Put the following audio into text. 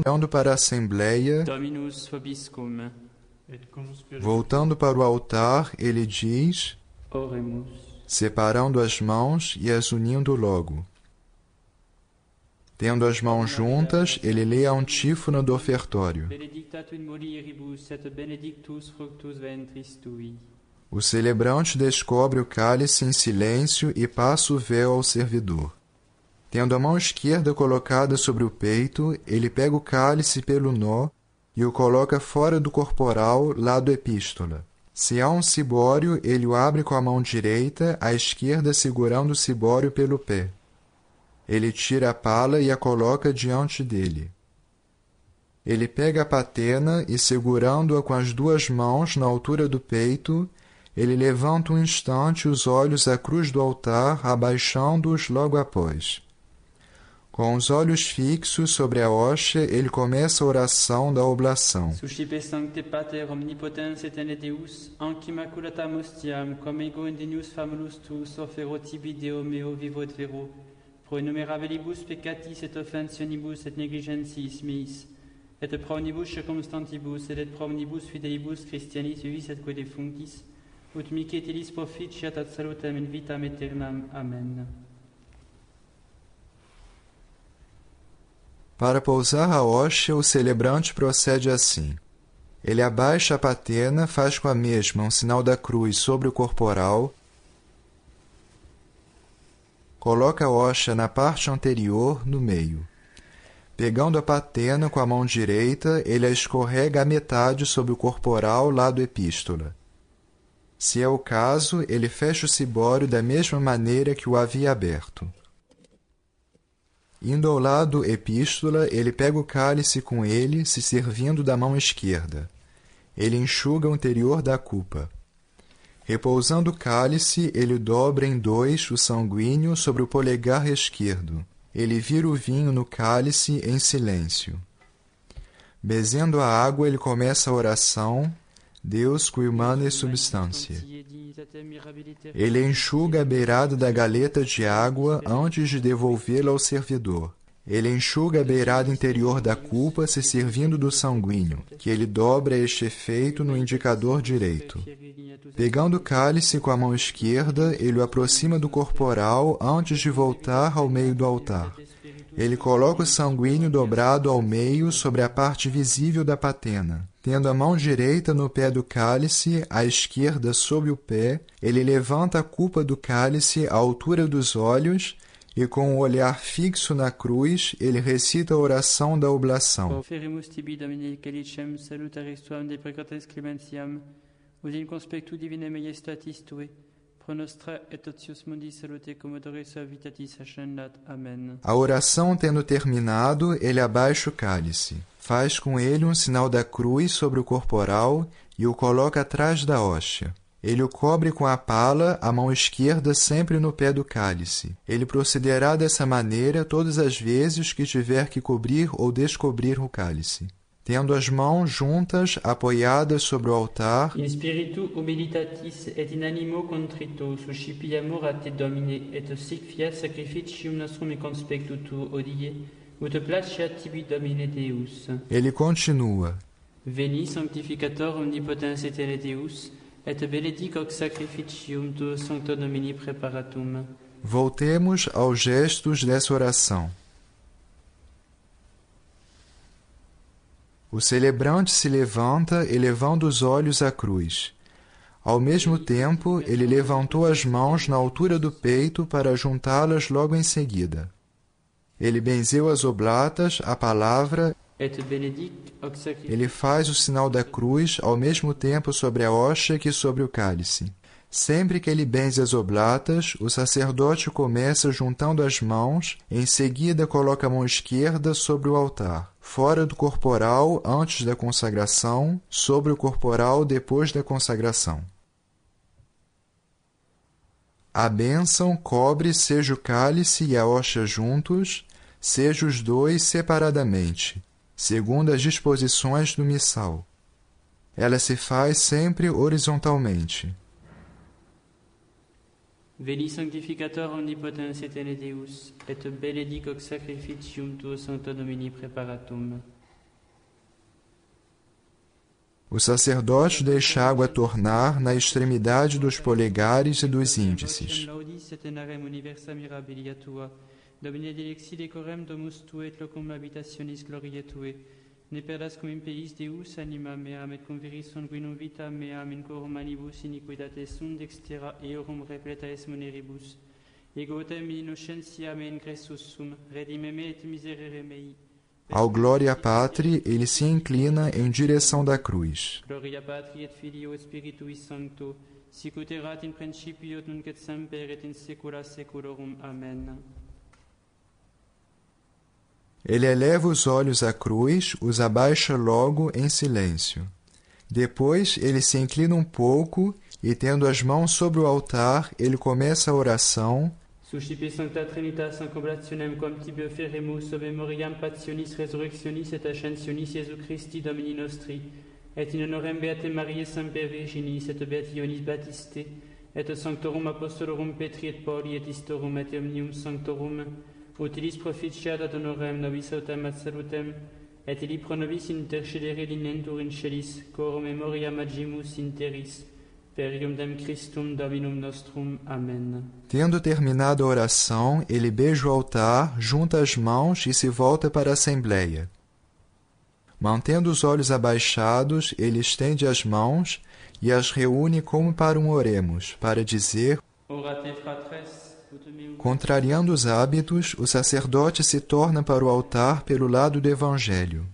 Voltando para a Assembleia, Dominus vobiscum. voltando para o altar, ele diz, Oremus. separando as mãos e as unindo logo. Tendo as mãos juntas, ele lê a antífona do ofertório. Benedicta tu in mulieribus et benedictus fructus ventris tui. O celebrante descobre o cálice em silêncio e passa o véu ao servidor. Tendo a mão esquerda colocada sobre o peito, ele pega o cálice pelo nó e o coloca fora do corporal, lá do epístola. Se há um cibório, ele o abre com a mão direita, a esquerda segurando o cibório pelo pé. Ele tira a pala e a coloca diante dele. Ele pega a patena e, segurando-a com as duas mãos na altura do peito, ele levanta um instante os olhos à cruz do altar, abaixando-os logo após. Com os olhos fixos sobre a hóstia, ele começa a oração da oblação. Suscipe sancte pater omnipotens et Deus, anc immaculatam ostiam, cum ego indenius famulus tuus, offero tibi Deo meo vivot vero, pro innumerabilibus peccatis et offensionibus et negligentis meis, et pro omnibus circumstantibus, et pro omnibus fidelibus Christianis vivis et quae defunctis, ut mihi et illis proficiat ad salutem in vitam aeternam. Amen. Para pousar a hóstia, o celebrante procede assim. Ele abaixa a patena, faz com a mesma um sinal da cruz sobre o corporal, coloca a hóstia na parte anterior, no meio. Pegando a patena com a mão direita, ele a escorrega à metade sobre o corporal, lá do epístola. Se é o caso, ele fecha o cibório da mesma maneira que o havia aberto. Indo ao lado epístola, ele pega o cálice com ele, se servindo da mão esquerda. Ele enxuga o interior da cupa. Repousando o cálice, ele dobra em dois o sanguíneo sobre o polegar esquerdo. Ele vira o vinho no cálice em silêncio. Bezendo a água, ele começa a oração, Deus qui humane substancia. Ele enxuga a beirada da galeta de água antes de devolvê-la ao servidor. Ele enxuga a beirada interior da cupa se servindo do sanguíneo, que ele dobra a este efeito no indicador direito. Pegando o cálice com a mão esquerda, ele o aproxima do corporal antes de voltar ao meio do altar. Ele coloca o sanguíneo dobrado ao meio sobre a parte visível da patena. Tendo a mão direita no pé do cálice, a esquerda sobre o pé, ele levanta a cupa do cálice à altura dos olhos e, com o olhar fixo na cruz, ele recita a oração da oblação. Oferimus tibi Domine calicem salutaris tuam de precates clementiam, ut in conspectu divine majestatis tue, pro nostra et otius mundi salute commodore suavitatis ascendat. Amen. A oração tendo terminado, ele abaixa o cálice. Faz com ele um sinal da cruz sobre o corporal e o coloca atrás da hóstia. Ele o cobre com a pala, a mão esquerda sempre no pé do cálice. Ele procederá dessa maneira todas as vezes que tiver que cobrir ou descobrir o cálice. Tendo as mãos juntas, apoiadas sobre o altar, In spiritu humilitatis et in animo contrito, suscipiamur a te Domine, et sic fiat sacrificium nostrum in conspectu tuo odie, ut placeat tibi Domine Deus. ele continua. Veni sanctificator omnipotens et Deus, et benedic hoc sacrificium tuo sancto Domini preparatum. Voltemos aos gestos dessa oração. O celebrante se levanta, elevando os olhos à cruz. Ao mesmo tempo, ele levantou as mãos na altura do peito para juntá-las logo em seguida. Ele benzeu as oblatas, a palavra. Et benedic hoc sacrificium. Ele faz o sinal da cruz ao mesmo tempo sobre a hóstia que sobre o cálice. Sempre que ele benze as oblatas, o sacerdote começa juntando as mãos, em seguida coloca a mão esquerda sobre o altar, fora do corporal antes da consagração, sobre o corporal depois da consagração. A bênção cobre seja o cálice e a hóstia juntos, seja os dois separadamente, segundo as disposições do missal. Ela se faz sempre horizontalmente. Veni sanctificator omnipotens et Deus, et benedic hoc sacrificium tuo sancto Domini preparatum. O sacerdote deixa a água tornar na extremidade dos polegares e dos índices. Domine dilexi decorem domus tue et locum habitationis gloriae tue. Ne perdas cum in peis Deus anima meam et conviris sanguinum vita meam in corum manibus iniquitate sunt extera eorum repleta es moneribus. Ego tem innocentiam in Christus sum, redime me et miserere mei. Ao Glória Patri, ele se inclina em direção da cruz. Gloria Patri et Filio et Spiritui Sancto, sic ut erat in principio et nunc et semper et in saecula saeculorum. Amen. Ele eleva os olhos à cruz, os abaixa logo em silêncio. Depois, ele se inclina um pouco e, tendo as mãos sobre o altar, ele começa a oração. Suscipe Sancta Trinitas incoblationem quam tibi offeremus ob memoriam passionis resurrectionis et ascensionis Iesu Christi Domini nostri, et in honorem Beate Mariae Semper Virginis et Beati Ioannis Baptiste, et Sanctorum Apostolorum Petri et Pauli et Istorum et Omnium Sanctorum, utilis proficiat ad honorem nobis autem ad salutem, et illi pro nobis intercedere linentur in celis, cor memoriam agimus interis, per iudem Christum Dominum nostrum. Amen. Tendo terminado a oração, ele beija o altar, junta as mãos e se volta para a Assembleia. Mantendo os olhos abaixados, ele estende as mãos e as reúne como para um oremos, para dizer: Orate fratres. Contrariando os hábitos, o sacerdote se torna para o altar pelo lado do Evangelho.